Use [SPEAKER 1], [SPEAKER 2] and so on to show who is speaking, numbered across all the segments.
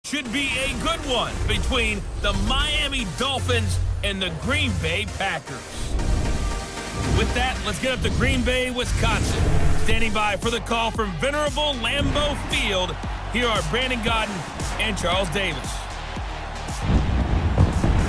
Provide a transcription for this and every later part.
[SPEAKER 1] should be a good one between the Miami Dolphins and the Green Bay Packers. With that, let's get up to Green Bay, Wisconsin. Standing by for the call from venerable Lambeau Field, here are Brandon Gaudin and Charles Davis.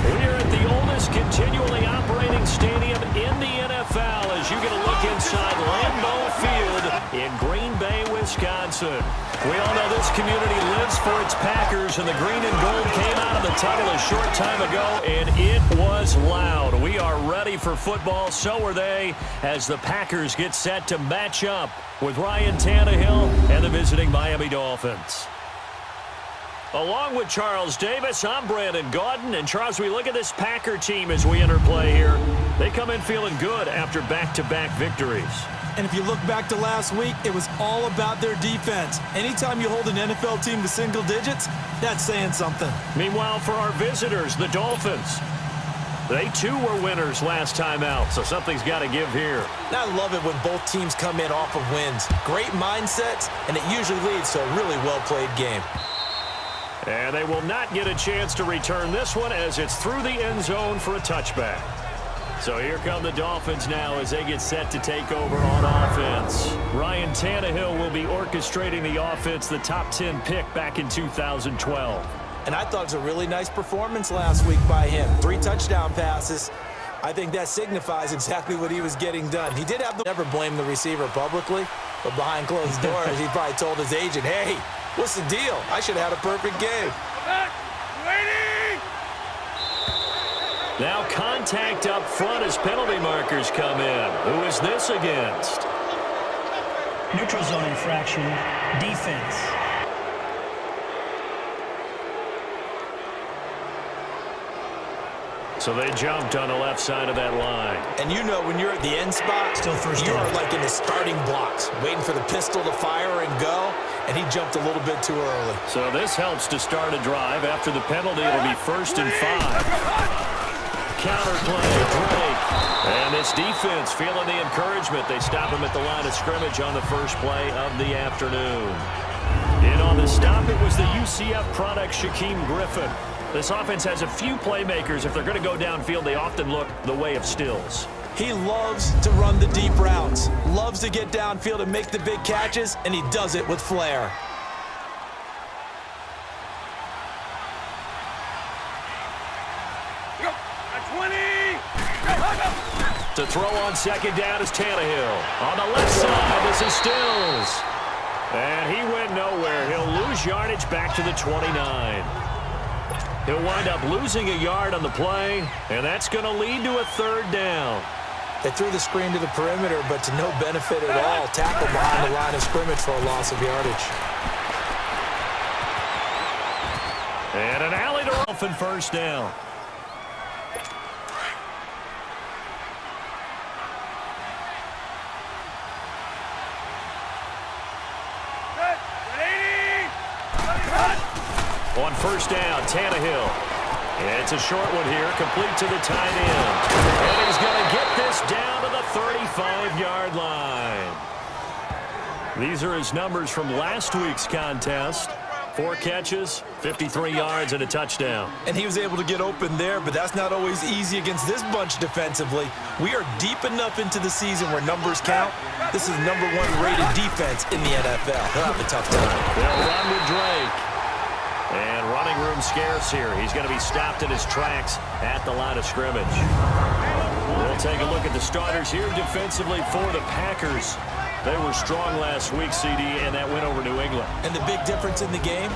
[SPEAKER 2] We're at the oldest continually operating stadium in the NFL as you get a look inside Lambeau Field in Green Bay, Wisconsin. We all know this community lives for its Packers, and the green and gold came out of the tunnel a short time ago, and it was loud. We are ready for football, so are they, as the Packers get set to match up with Ryan Tannehill and the visiting Miami Dolphins. Along with Charles Davis, I'm Brandon Gaudin. And Charles, we look at this Packer team as we enter play here. They come in feeling good after back-to-back victories.
[SPEAKER 3] And if you look back to last week, it was all about their defense. Anytime you hold an NFL team to single digits, that's saying something.
[SPEAKER 2] Meanwhile, for our visitors, the Dolphins, they too were winners last time out, so something's got to give here.
[SPEAKER 3] I love it when both teams come in off of wins. Great mindsets, and it usually leads to a really well-played game.
[SPEAKER 2] And they will not get a chance to return this one as it's through the end zone for a touchback. So here come the Dolphins now as they get set to take over on offense. Ryan Tannehill will be orchestrating the offense, the top 10 pick back in 2012.
[SPEAKER 3] And I thought it was a really nice performance last week by him. 3 touchdown passes. I think that signifies exactly what he was getting done. He did have to never blame the receiver publicly, but behind closed doors, he probably told his agent, hey, what's the deal? I should have had a perfect game.
[SPEAKER 2] Now contact up front as penalty markers come in. Who is this against?
[SPEAKER 4] Neutral zone infraction, defense.
[SPEAKER 2] So they jumped on the left side of that line.
[SPEAKER 3] And you know when you're at the end spot,
[SPEAKER 4] Still first
[SPEAKER 3] you
[SPEAKER 4] down.
[SPEAKER 3] are like in the starting blocks, waiting for the pistol to fire and go, and he jumped a little bit too early.
[SPEAKER 2] So this helps to start a drive. After the penalty, it'll be 1st and 5. Counterplay, Drake. And this defense feeling the encouragement. They stop him at the line of scrimmage on the first play of the afternoon. In on the stop, it was the UCF product, Shaquem Griffin. This offense has a few playmakers. If they're going to go downfield, they often look the way of Stills.
[SPEAKER 3] He loves to run the deep routes, loves to get downfield and make the big catches, and he does it with flair.
[SPEAKER 2] To throw on second down is Tannehill. On the left side, this is Stills. And he went nowhere. He'll lose yardage back to the 29. He'll wind up losing a yard on the play, and that's going to lead to a 3rd down.
[SPEAKER 3] They threw the screen to the perimeter, but to no benefit at all. Tackle behind the line of scrimmage for a loss of yardage.
[SPEAKER 2] And an alley to Dolphin 1st down. On 1st down, Tannehill. It's a short one here, complete to the tight end. And he's going to get this down to the 35-yard line. These are his numbers from last week's contest. 4 catches, 53 yards, and a touchdown.
[SPEAKER 3] And he was able to get open there, but that's not always easy against this bunch defensively. We are deep enough into the season where numbers count. This is the #1 rated defense in the NFL. He'll have a tough time.
[SPEAKER 2] They'll run with Drake. And running room scarce here. He's going to be stopped in his tracks at the line of scrimmage. We'll take a look at the starters here defensively for the Packers. They were strong last week, CD, and that went over New England.
[SPEAKER 3] And the big difference in the game,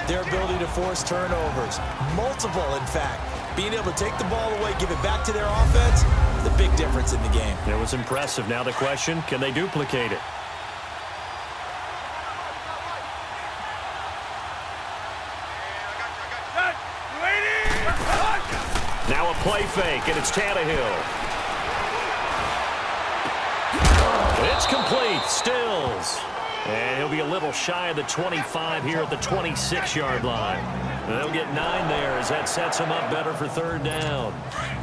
[SPEAKER 3] their ability to force turnovers. Multiple, in fact. Being able to take the ball away, give it back to their offense, the big difference in the game.
[SPEAKER 2] It was impressive. Now the question, can they duplicate it? Now a play fake, and it's Tannehill. It's complete. Stills. And he'll be a little shy of the 25 here at the 26-yard line. They'll get 9 there as that sets him up better for third down.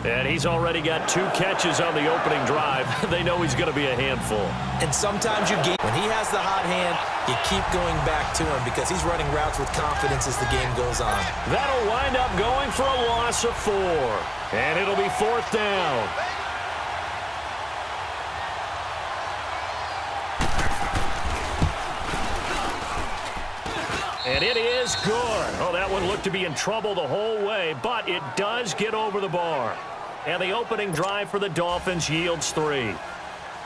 [SPEAKER 2] And he's already got 2 catches on the opening drive. They know he's going to be a handful.
[SPEAKER 3] And sometimes when he has the hot hand, you keep going back to him because he's running routes with confidence as the game goes on.
[SPEAKER 2] That'll wind up going for a loss of 4. And it'll be 4th down. And it is good. Oh, that one looked to be in trouble the whole way, but it does get over the bar. And the opening drive for the Dolphins yields 3.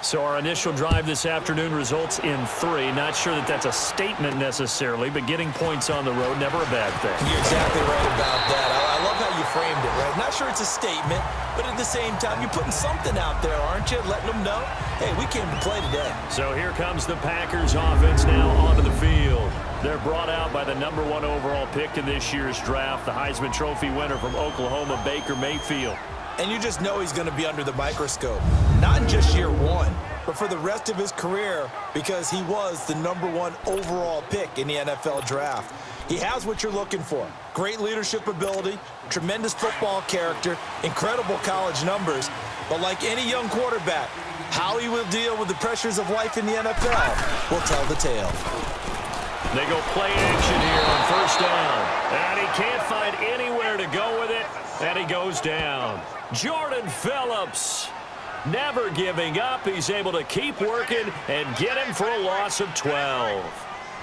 [SPEAKER 2] So our initial drive this afternoon results in 3. Not sure that that's a statement necessarily, but getting points on the road, never a bad thing.
[SPEAKER 3] You're exactly right about that. I love how you framed it, right? Not sure it's a statement, but at the same time, you're putting something out there, aren't you? Letting them know, hey, we came to play today.
[SPEAKER 2] So here comes the Packers offense now onto the field. They're brought out by the number 1 overall pick in this year's draft, the Heisman Trophy winner from Oklahoma, Baker Mayfield.
[SPEAKER 3] And you just know he's going to be under the microscope. Not in just year 1, but for the rest of his career because he was the number 1 overall pick in the NFL draft. He has what you're looking for. Great leadership ability, tremendous football character, incredible college numbers. But like any young quarterback, how he will deal with the pressures of life in the NFL will tell the tale.
[SPEAKER 2] They go play action here on 1st down. And he can't find anywhere to go with it, and he goes down. Jordan Phillips, never giving up. He's able to keep working and get him for a loss of 12.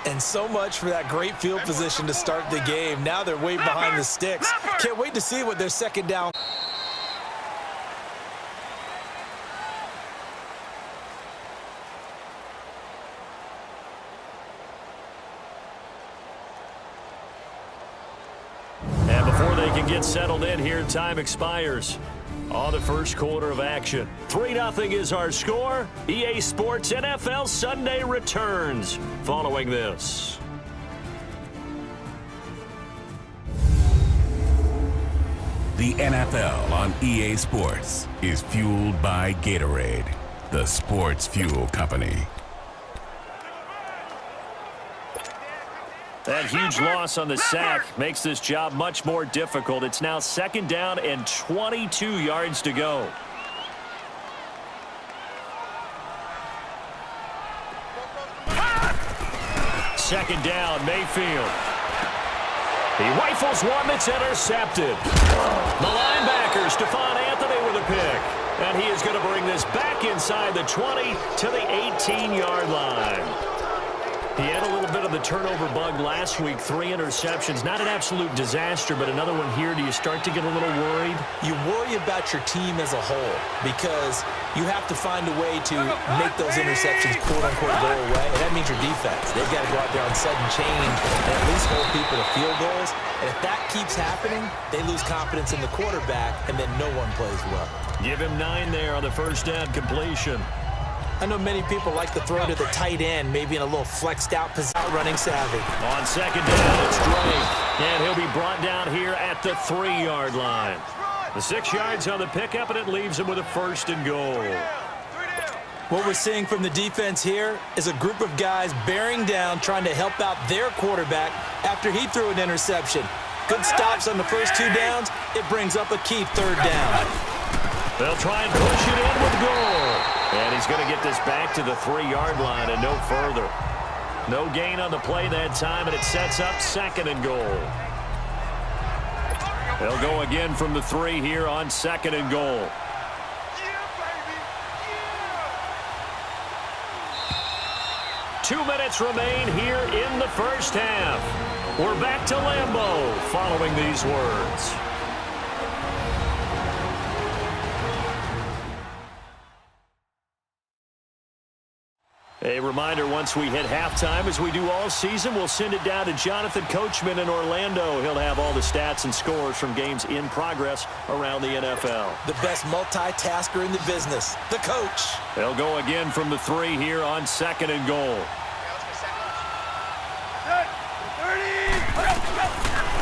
[SPEAKER 3] And so much for that great field position to start the game. Now they're way behind the sticks. Can't wait to see what their 2nd down.
[SPEAKER 2] And before they can get settled in here, time expires on the first quarter of action. 3-0 is our score. EA Sports NFL Sunday returns following this.
[SPEAKER 5] The NFL on EA Sports is fueled by Gatorade, the sports fuel company.
[SPEAKER 2] That huge loss on the sack makes this job much more difficult. It's now 2nd down and 22 yards to go. Second down, Mayfield. He rifles one that's intercepted. The linebacker, Stephon Anthony with a pick. And he is going to bring this back inside the 20 to the 18-yard line. He had a little bit of the turnover bug last week, 3 interceptions. Not an absolute disaster, but another one here. Do you start to get a little worried?
[SPEAKER 3] You worry about your team as a whole because you have to find a way to make those interceptions, quote-unquote, go away. And that means your defense. They've got to go out there on sudden change and at least hold people to field goals. And if that keeps happening, they lose confidence in the quarterback, and then no one plays well.
[SPEAKER 2] Give him 9 there on the 1st down completion.
[SPEAKER 3] I know many people like to throw to the tight end, maybe in a little flexed out position, running savvy.
[SPEAKER 2] On 2nd down, it's Drake. And he'll be brought down here at the 3-yard line. The 6 yards on the pickup, and it leaves him with a 1st and goal.
[SPEAKER 3] What we're seeing from the defense here is a group of guys bearing down, trying to help out their quarterback after he threw an interception. Good stops on the first 2 downs. It brings up a key 3rd down.
[SPEAKER 2] They'll try and push it in with goal. And he's going to get this back to the 3-yard line and no further. No gain on the play that time, and it sets up 2nd and goal. They'll go again from the 3 here on 2nd and goal. Two minutes remain here in the first half. We're back to Lambeau following these words. A reminder, once we hit halftime, as we do all season, we'll send it down to Jonathan Coachman in Orlando. He'll have all the stats and scores from games in progress around the NFL.
[SPEAKER 3] The best multitasker in the business, the coach.
[SPEAKER 2] They'll go again from the 3 here on 2nd and goal.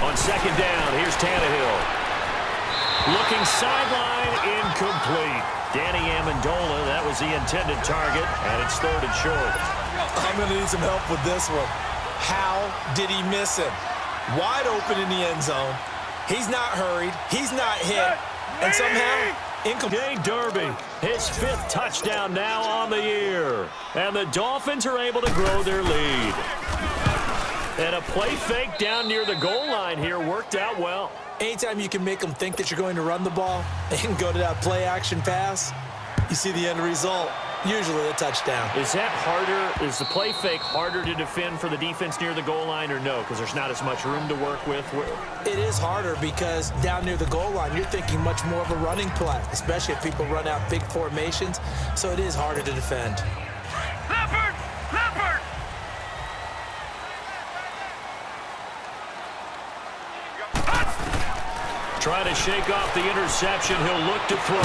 [SPEAKER 2] On 2nd down, here's Tannehill. Looking sideline, incomplete. Danny Amendola, that was the intended target, and it's 3rd and short.
[SPEAKER 3] I'm going to need some help with this one. How did he miss him? wide open in the end zone. He's not hurried. He's not hit. And somehow, incomplete.
[SPEAKER 2] Derby, his 5th touchdown now on the year. And the Dolphins are able to grow their lead. And a play fake down near the goal line here worked out well.
[SPEAKER 3] Anytime you can make them think that you're going to run the ball and go to that play-action pass, you see the end result, usually a touchdown.
[SPEAKER 2] Is that harder? Is the play fake harder to defend for the defense near the goal line or no? Because there's not as much room to work with?
[SPEAKER 3] It is harder because down near the goal line, you're thinking much more of a running play, especially if people run out big formations. So it is harder to defend.
[SPEAKER 1] Leopard! Leopard!
[SPEAKER 2] Try to shake off the interception. He'll look to throw.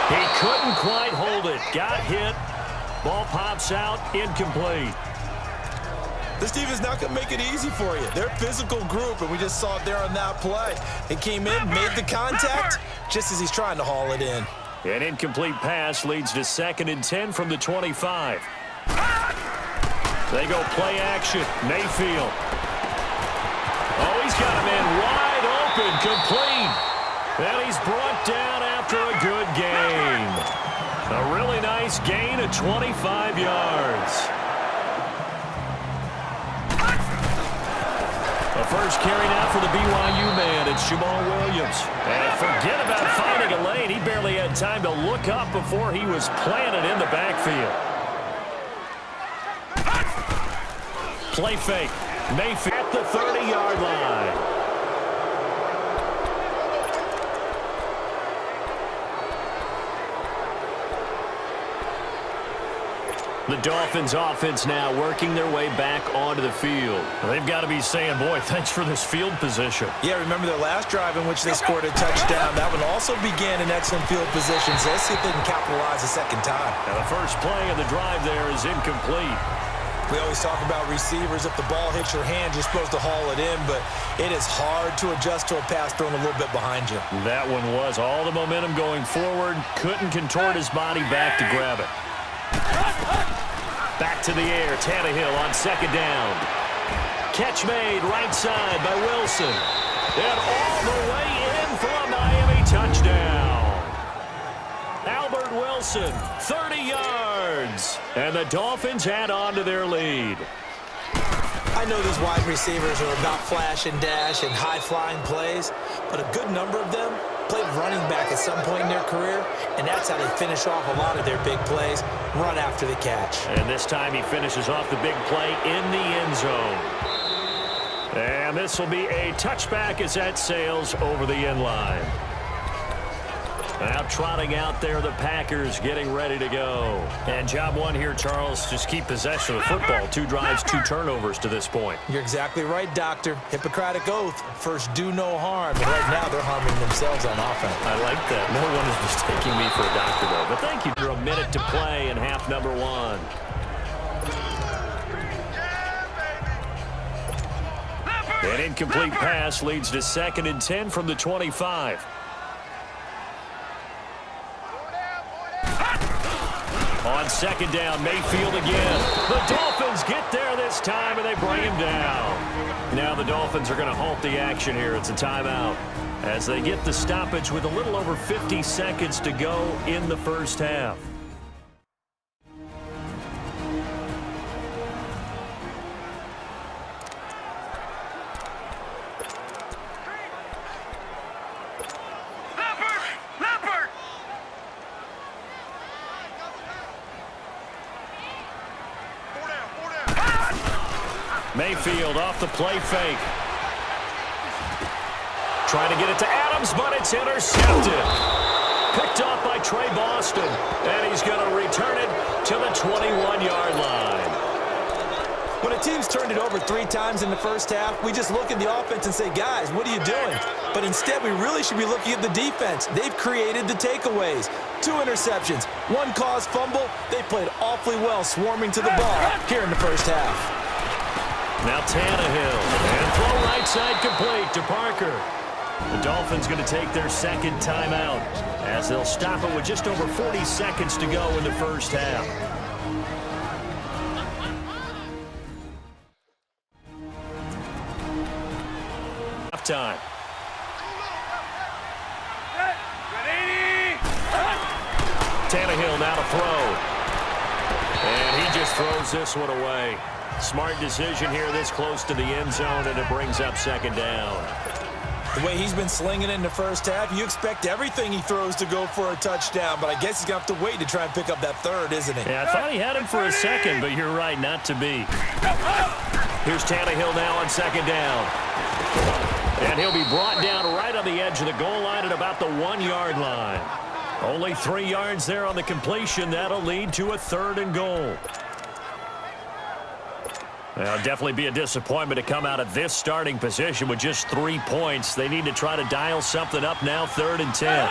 [SPEAKER 2] He couldn't quite hold it. Got hit. Ball pops out. Incomplete.
[SPEAKER 3] This team is not going to make it easy for you. They're a physical group, and we just saw it there on that play. He came in, made the contact, just as he's trying to haul it in.
[SPEAKER 2] An incomplete pass leads to 2nd and 10 from the 25. They go play action. Mayfield. Oh, he's got him in wide open. Complete. And he's brought down after a good gain. A really nice gain of 25 yards. The first carry now for the BYU man. It's Jamal Williams. And forget about finding a lane. He barely had time to look up before he was planted in the backfield. Play fake. Mayfield at the 30-yard line. The Dolphins offense now working their way back onto the field. They've got to be saying, boy, thanks for this field position.
[SPEAKER 3] Yeah, remember their last drive in which they scored a touchdown. That one also began in excellent field position, so let's see if they can capitalize a second time.
[SPEAKER 2] Now the first play of the drive there is incomplete.
[SPEAKER 3] We always talk about receivers. If the ball hits your hand, you're supposed to haul it in, but it is hard to adjust to a pass thrown a little bit behind you.
[SPEAKER 2] That one was all the momentum going forward. Couldn't contort his body back to grab it. Back to the air, Tannehill on 2nd down. Catch made right side by Wilson. And all the way in for a Miami touchdown. Albert Wilson, 30 yards. And the Dolphins add on to their lead.
[SPEAKER 3] I know these wide receivers are about flash and dash and high-flying plays, but a good number of them played running back at some point in their career, and that's how they finish off a lot of their big plays, run after the catch.
[SPEAKER 2] And this time he finishes off the big play in the end zone. And this will be a touchback as that sails over the end line. Now trotting out there, the Packers getting ready to go. And job one here, Charles, just keep possession of the football. 2 drives, 2 turnovers to this point.
[SPEAKER 3] You're exactly right, Doctor. Hippocratic oath. First, do no harm. And right now, they're harming themselves on offense.
[SPEAKER 2] I like that. No one is mistaking me for a doctor, though. But thank you for a minute to play in half number 1. An incomplete pass leads to 2nd and 10 from the 25. On 2nd down, Mayfield again. The Dolphins get there this time, and they bring him down. Now the Dolphins are going to halt the action here. It's a timeout as they get the stoppage with a little over 50 seconds to go in the first half. Mayfield off the play fake. Trying to get it to Adams, but it's intercepted. Picked off by Trey Boston, and he's going to return it to the 21-yard line.
[SPEAKER 3] When a team's turned it over 3 times in the first half, we just look at the offense and say, guys, what are you doing? But instead, we really should be looking at the defense. They've created the takeaways. 2 interceptions, 1 caused fumble. They played awfully well swarming to the ball here in the first half.
[SPEAKER 2] Now Tannehill, and throw right side complete to Parker. The Dolphins going to take their 2nd timeout as they'll stop it with just over 40 seconds to go in the first half. halftime. Tannehill now to throw. And he just throws this one away. Smart decision here this close to the end zone, and it brings up second down.
[SPEAKER 3] The way he's been slinging it in the first half, you expect everything he throws to go for a touchdown, but I guess he's going to have to wait to try and pick up that third, isn't he?
[SPEAKER 2] Yeah, I thought he had him for a second, but you're right, not to be. Here's Tannehill now on second down. And he'll be brought down right on the edge of the goal line at about the 1-yard line. Only 3 yards there on the completion. That'll lead to a 3rd and goal. Well, definitely be a disappointment to come out of this starting position with just 3 points. They need to try to dial something up now, 3rd and 10.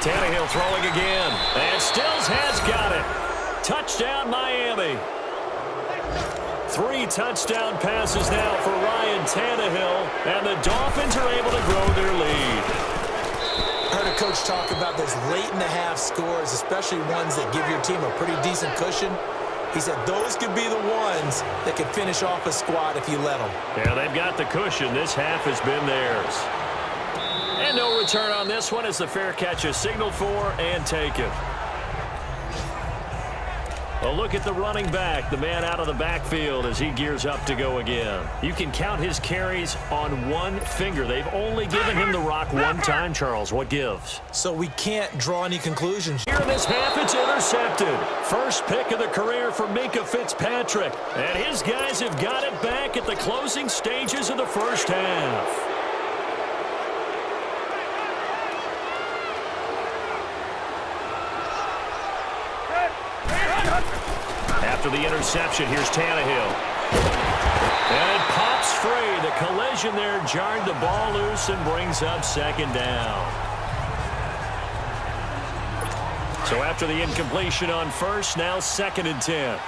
[SPEAKER 2] Tannehill throwing again. And Stills has got it. Touchdown, Miami. 3 touchdown passes now for Ryan Tannehill, and the Dolphins are able to grow their lead.
[SPEAKER 3] I heard a coach talk about those late-in-the-half scores, especially ones that give your team a pretty decent cushion. He said those could be the ones that could finish off a squad if you let them.
[SPEAKER 2] Yeah, they've got the cushion. This half has been theirs. And no return on this one as the fair catch is signaled for and taken. A look at the running back, the man out of the backfield as he gears up to go again. You can count his carries on one finger. They've only given him the rock one time, Charles. What gives?
[SPEAKER 3] So we can't draw any conclusions.
[SPEAKER 2] Here in this half, it's intercepted. First pick of the career for Minkah Fitzpatrick. And his guys have got it back at the closing stages of the first half. After the interception, here's Tannehill. And it pops free. The collision there jarred the ball loose and brings up second down. So after the incompletion on first, now 2nd and 10.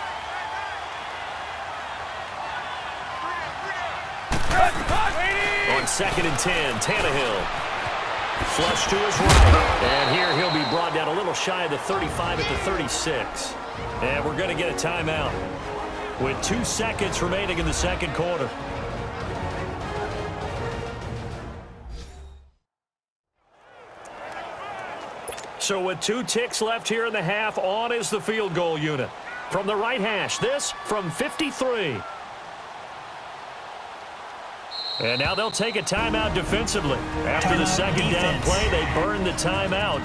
[SPEAKER 2] On 2nd and 10, Tannehill. Flush to his right. And here he'll be brought down a little shy of the 35 at the 36. And we're going to get a timeout with 2 seconds remaining in the second quarter. So with 2 ticks left here in the half, on is the field goal unit. From the right hash, this from 53. And now they'll take a timeout defensively. After the second down play, they burn the timeout,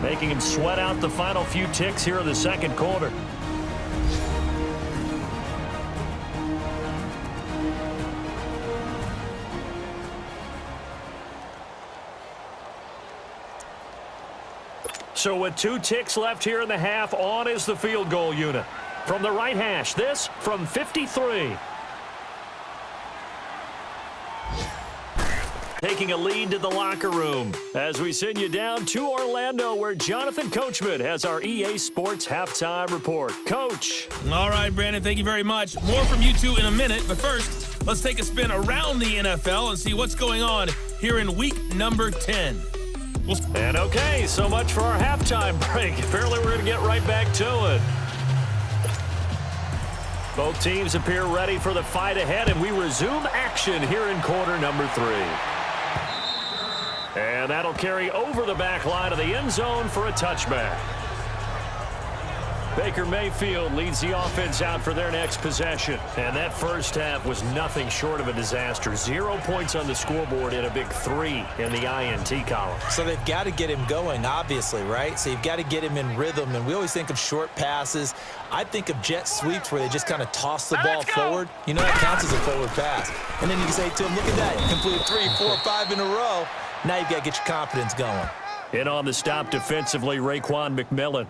[SPEAKER 2] making him sweat out the final few ticks here in the second quarter. So with 2 ticks left here in the half, on is the field goal unit. From the right hash, this from 53. Taking a lead to the locker room as we send you down to Orlando, where Jonathan Coachman has our EA Sports Halftime Report. Coach.
[SPEAKER 1] All right, Brandon, thank you very much. More from you two in a minute, but first, let's take a spin around the NFL and see what's going on here in week number 10.
[SPEAKER 2] And okay, so much for our halftime break. Apparently we're going to get right back to it. Both teams appear ready for the fight ahead, and we resume action here in quarter number 3. And that'll carry over the back line of the end zone for a touchback. Baker Mayfield leads the offense out for their next possession. And that first half was nothing short of a disaster. 0 points on the scoreboard and a big 3 in the INT column.
[SPEAKER 3] So they've got to get him going, obviously, right? So you've got to get him in rhythm. And we always think of short passes. I think of jet sweeps where they just kind of toss the ball forward. You know, that counts as a forward pass. And then you can say to him, look at that. You completed 3, 4, 5 in a row. Now you've got to get your confidence going.
[SPEAKER 2] In on the stop defensively, Raekwon McMillan.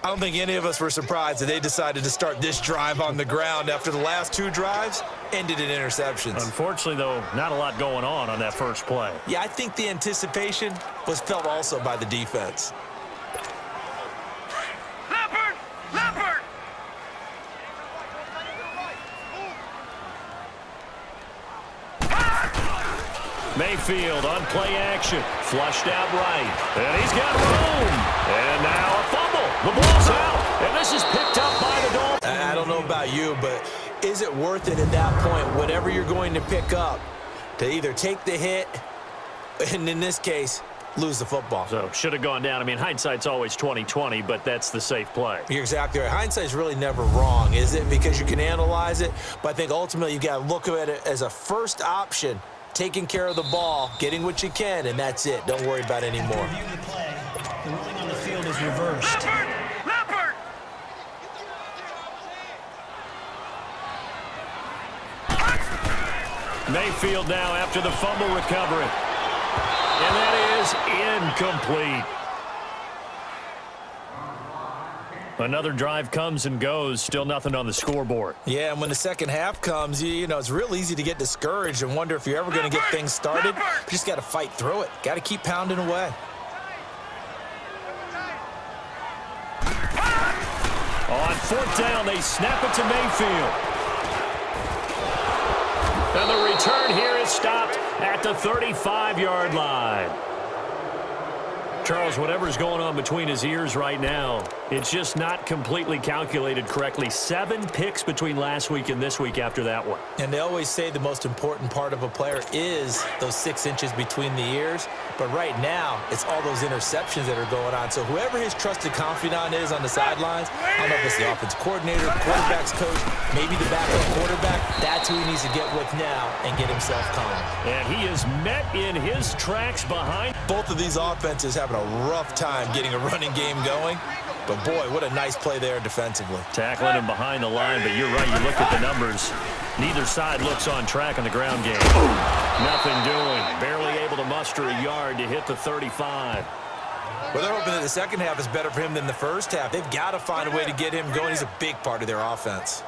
[SPEAKER 3] I don't think any of us were surprised that they decided to start this drive on the ground after the last 2 drives ended in interceptions.
[SPEAKER 2] Unfortunately, though, not a lot going on that first play.
[SPEAKER 3] Yeah, I think the anticipation was felt also by the defense.
[SPEAKER 6] Leopard!
[SPEAKER 2] Mayfield on play action. Flushed out right. And he's got room. And now a fumble. The ball's out. And this is picked up by the Dolphins.
[SPEAKER 3] I don't know about you, but is it worth it at that point, whatever you're going to pick up, to either take the hit, and in this case, lose the football?
[SPEAKER 2] So, should have gone down. I mean, hindsight's always 20/20, but that's the safe play.
[SPEAKER 3] You're exactly right. Hindsight's really never wrong, is it? Because you can analyze it, but I think ultimately you got to look at it as a first option, taking care of the ball, getting what you can, and that's it. Don't worry about it anymore.
[SPEAKER 4] After reviewing the play, the ruling on the field is reversed.
[SPEAKER 6] Leopard!
[SPEAKER 2] Mayfield now after the fumble recovery. And that is incomplete. Another drive comes and goes. Still nothing on the scoreboard.
[SPEAKER 3] Yeah, and when the second half comes, you know, it's real easy to get discouraged and wonder if you're ever going to get things started. You just got to fight through it. Got to keep pounding away.
[SPEAKER 2] On fourth down, they snap it to Mayfield. And the return here is stopped at the 35-yard line. Charles, whatever's going on between his ears right now, it's just not completely calculated correctly. 7 picks between last week and this week after that one.
[SPEAKER 3] And they always say the most important part of a player is those 6 inches between the ears. But right now, it's all those interceptions that are going on. So whoever his trusted confidant is on the sidelines, I don't know if it's the offensive coordinator, the quarterback's coach, maybe the backup quarterback, that's who he needs to get with now and get himself calm.
[SPEAKER 2] And he is met in his tracks behind.
[SPEAKER 3] Both of these offenses having a rough time getting a running game going. But, boy, what a nice play there defensively.
[SPEAKER 2] Tackling him behind the line, but you're right. You look at the numbers. Neither side looks on track in the ground game. Nothing doing. Barely able to muster a yard to hit the 35.
[SPEAKER 3] Well, they're hoping that the second half is better for him than the first half. They've got to find a way to get him going. He's a big part of their offense.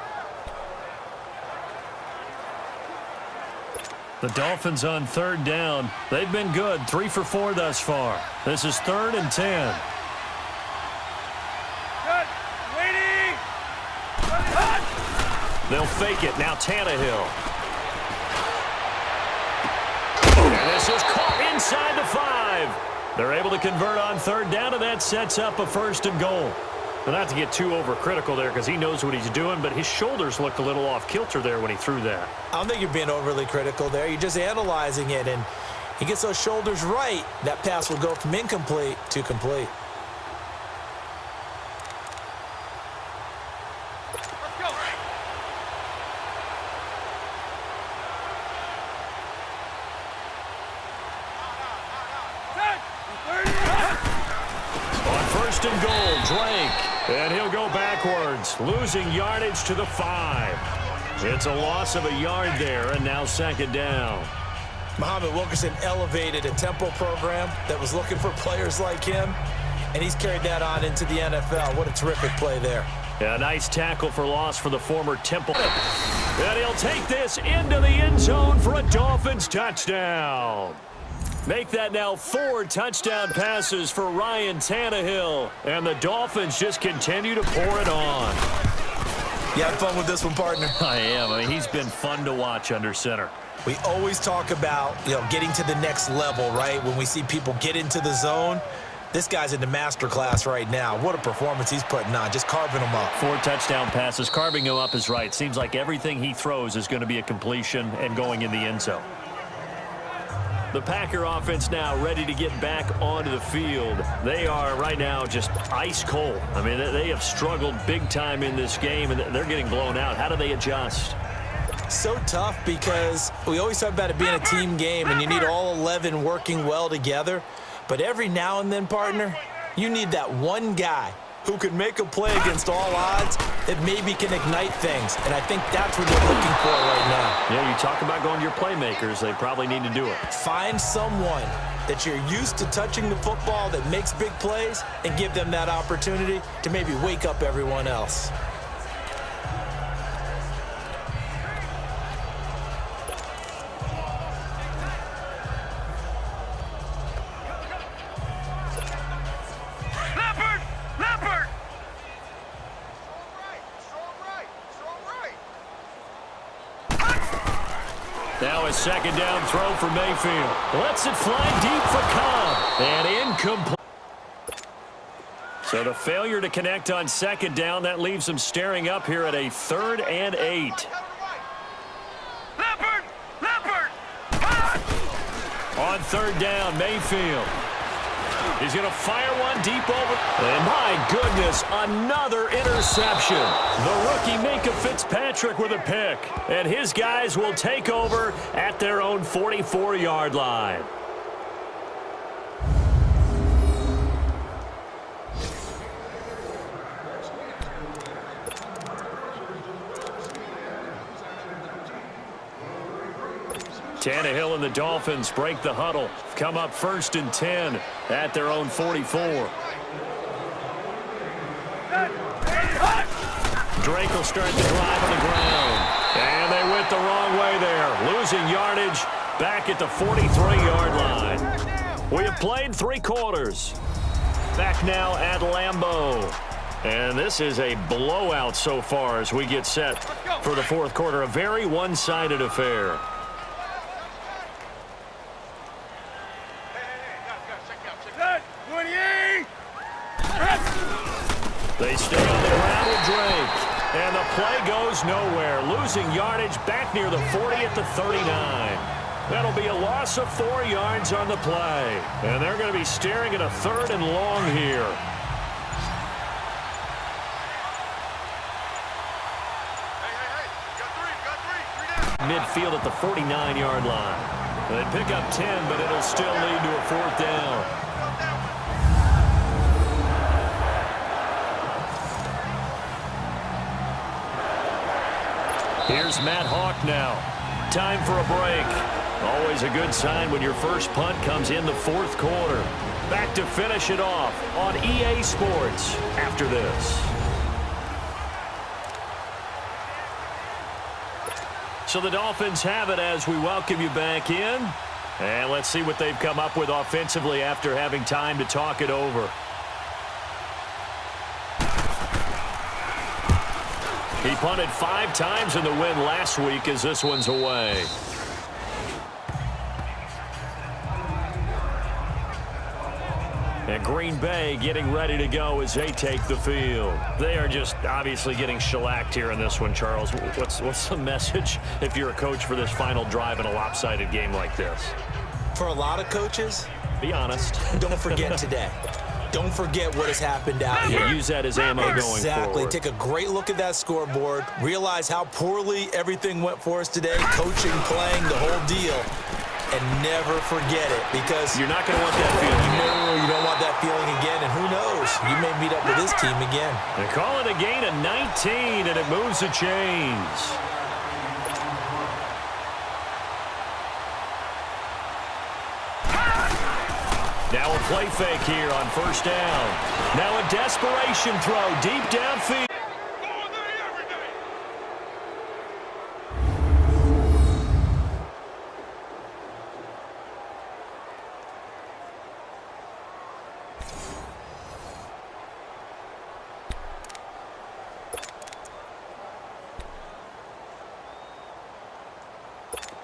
[SPEAKER 2] The Dolphins on third down. They've been good. 3 for 4 thus far. This is 3rd and 10.
[SPEAKER 6] Good. Waiting!
[SPEAKER 2] They'll fake it. Now Tannehill. And this is caught inside the 5. They're able to convert on third down, and that sets up a 1st and goal. Well, not to get too overcritical there because he knows what he's doing, but his shoulders looked a little off kilter there when he threw that.
[SPEAKER 3] I don't think you're being overly critical there. You're just analyzing it, and he gets those shoulders right. That pass will go from incomplete to complete.
[SPEAKER 2] On 1st and goal, Drake. And he'll go backwards, losing yardage to the 5. It's a loss of a yard there, and now 2nd down.
[SPEAKER 3] Muhammad Wilkerson elevated a tempo program that was looking for players like him, and he's carried that on into the NFL. What a terrific play there.
[SPEAKER 2] Yeah, nice tackle for loss for the former Temple. And he'll take this into the end zone for a Dolphins touchdown. Make that now 4 touchdown passes for Ryan Tannehill. And the Dolphins just continue to pour it on.
[SPEAKER 3] You had fun with this one, partner?
[SPEAKER 2] I am. I mean, he's been fun to watch under center.
[SPEAKER 3] We always talk about, getting to the next level, right? When we see people get into the zone, this guy's in the master class right now. What a performance he's putting on, just carving them up.
[SPEAKER 2] 4 touchdown passes. Carving him up is right. Seems like everything he throws is going to be a completion and going in the end zone. The Packer offense now ready to get back onto the field. They are right now just ice cold. I mean, they have struggled big time in this game, and they're getting blown out. How do they adjust?
[SPEAKER 3] So tough because we always talk about it being a team game, and you need all 11 working well together. But every now and then, partner, you need that one guy who can make a play against all odds that maybe can ignite things. And I think that's what they're looking for right now.
[SPEAKER 2] Yeah, you talk about going to your playmakers. They probably need to do it.
[SPEAKER 3] Find someone that you're used to touching the football that makes big plays and give them that opportunity to maybe wake up everyone else.
[SPEAKER 2] Now a 2nd down throw for Mayfield. Lets it fly deep for Cobb. And incomplete. So the failure to connect on second down, that leaves them staring up here at a 3rd and 8.
[SPEAKER 6] Leopard! Leopard!
[SPEAKER 2] On 3rd down, Mayfield. He's going to fire one deep over. And my goodness, another interception. The rookie Minka Fitzpatrick with a pick. And his guys will take over at their own 44-yard line. Tannehill and the Dolphins break the huddle. Come up 1st and 10 at their own 44. Drake will start the drive on the ground. And they went the wrong way there. Losing yardage back at the 43-yard line. We have played 3 quarters. Back now at Lambeau. And this is a blowout so far as we get set for the 4th quarter. A very one-sided affair. They stay on the ground with Drake. And the play goes nowhere. Losing yardage back near the 40 at the 39. That'll be a loss of 4 yards on the play. And they're going to be staring at a 3rd and long here. Midfield at the 49-yard line. They pick up 10, but it'll still lead to a 4th down. Here's Matt Hawk now. Time for a break. Always a good sign when your first punt comes in the 4th quarter. Back to finish it off on EA Sports after this. So the Dolphins have it as we welcome you back in. And let's see what they've come up with offensively after having time to talk it over. He punted 5 times in the win last week as this one's away. And Green Bay getting ready to go as they take the field. They are just obviously getting shellacked here in this one, Charles. What's the message if you're a coach for this final drive in a lopsided game like this?
[SPEAKER 3] For a lot of coaches,
[SPEAKER 2] be honest.
[SPEAKER 3] Don't forget today. Don't forget what has happened out here.
[SPEAKER 2] Use that as ammo going forward.
[SPEAKER 3] Exactly. Take a great look at that scoreboard. Realize how poorly everything went for us today. Coaching, playing, the whole deal. And never forget it, because
[SPEAKER 2] you're not going to want that feeling.
[SPEAKER 3] No, you don't want that feeling again. And who knows? You may meet up with this team again.
[SPEAKER 2] They call it a gain of 19, and it moves the chains. Now a play fake here on 1st down. Now a desperation throw deep downfield.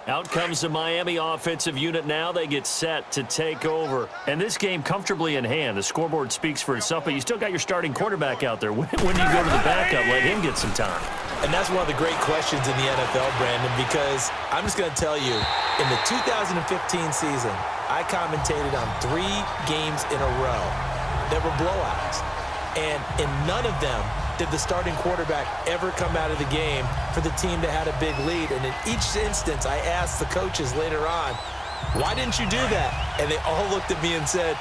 [SPEAKER 2] Out comes the Miami offensive unit now. They get set to take over. And this game comfortably in hand. The scoreboard speaks for itself, but you still got your starting quarterback out there. When do you go to the backup? Let him get some time.
[SPEAKER 3] And that's one of the great questions in the NFL, Brandon, because I'm just going to tell you, in the 2015 season, I commentated on 3 games in a row that were blowouts. And in none of them did the starting quarterback ever come out of the game for the team that had a big lead. And in each instance, I asked the coaches later on, why didn't you do that? And they all looked at me and said,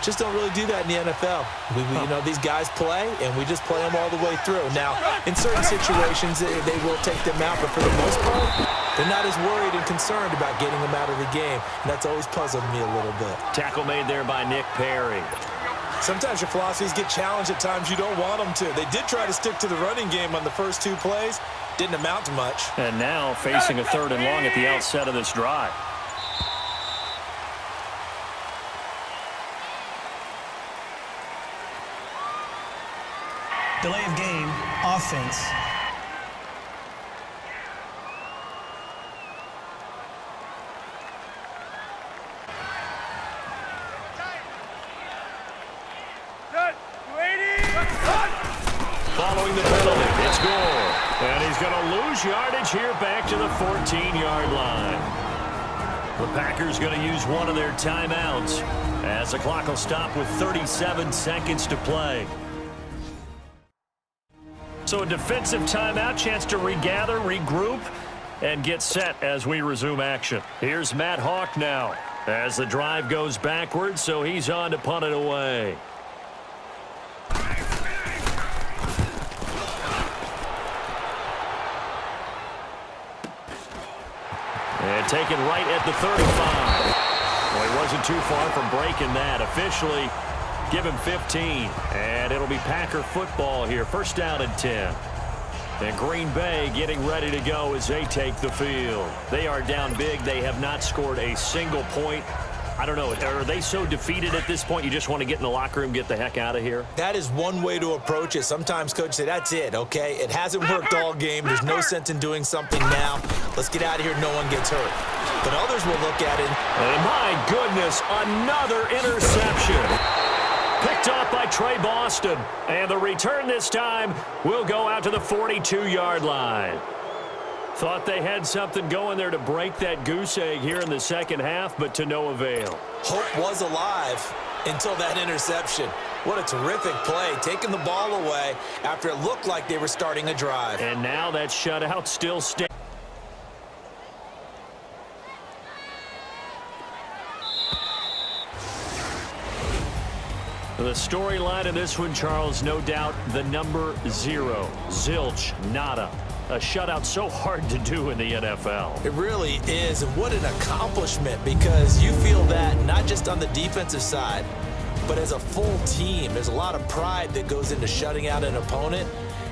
[SPEAKER 3] just don't really do that in the NFL. You know, these guys play, and we just play them all the way through. Now, in certain situations, they will take them out, but for the most part, they're not as worried and concerned about getting them out of the game. And that's always puzzled me a little bit.
[SPEAKER 2] Tackle made there by Nick Perry.
[SPEAKER 3] Sometimes your philosophies get challenged at times you don't want them to. They did try to stick to the running game on the first 2 plays. Didn't amount to much.
[SPEAKER 2] And now facing a 3rd and long at the outset of this drive.
[SPEAKER 4] Delay of game, offense.
[SPEAKER 6] Set. 280.
[SPEAKER 2] And he's going to lose yardage here back to the 14-yard line. The Packers going to use one of their timeouts as the clock will stop with 37 seconds to play. So a defensive timeout, chance to regather, regroup, and get set as we resume action. Here's Matt Hawk now as the drive goes backwards, so he's on to punt it away. And taken right at the 35. Well, he wasn't too far from breaking that. Officially, give him 15. And it'll be Packer football here. First down and 10. And Green Bay getting ready to go as they take the field. They are down big. They have not scored a single point. I don't know. Are they so defeated at this point you just want to get in the locker room, get the heck out of here?
[SPEAKER 3] That is one way to approach it. Sometimes coaches say, that's it, okay? It hasn't worked all game. There's no sense in doing something now. Let's get out of here. No one gets hurt. But others will look at it.
[SPEAKER 2] And my goodness, another interception. Picked off by Trey Boston. And the return this time will go out to the 42-yard line. Thought they had something going there to break that goose egg here in the second half, but to no avail.
[SPEAKER 3] Hope was alive until that interception. What a terrific play, taking the ball away after it looked like they were starting a drive.
[SPEAKER 2] And now that shutout still stands. The storyline of this one, Charles, no doubt the number 0. Zilch, nada. A shutout so hard to do in the NFL.
[SPEAKER 3] It really is, and what an accomplishment, because you feel that not just on the defensive side, but as a full team. There's a lot of pride that goes into shutting out an opponent.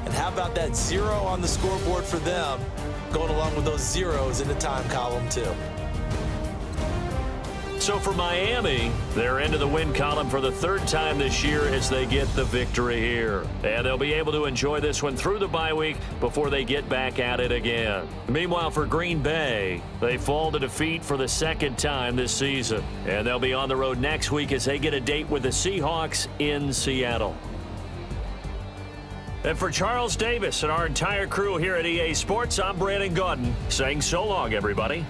[SPEAKER 3] And how about that 0 on the scoreboard for them, going along with those zeros in the time column too.
[SPEAKER 2] So for Miami, they're into the win column for the third time this year as they get the victory here. And they'll be able to enjoy this one through the bye week before they get back at it again. Meanwhile, for Green Bay, they fall to defeat for the second time this season. And they'll be on the road next week as they get a date with the Seahawks in Seattle. And for Charles Davis and our entire crew here at EA Sports, I'm Brandon Gaudin saying so long, everybody.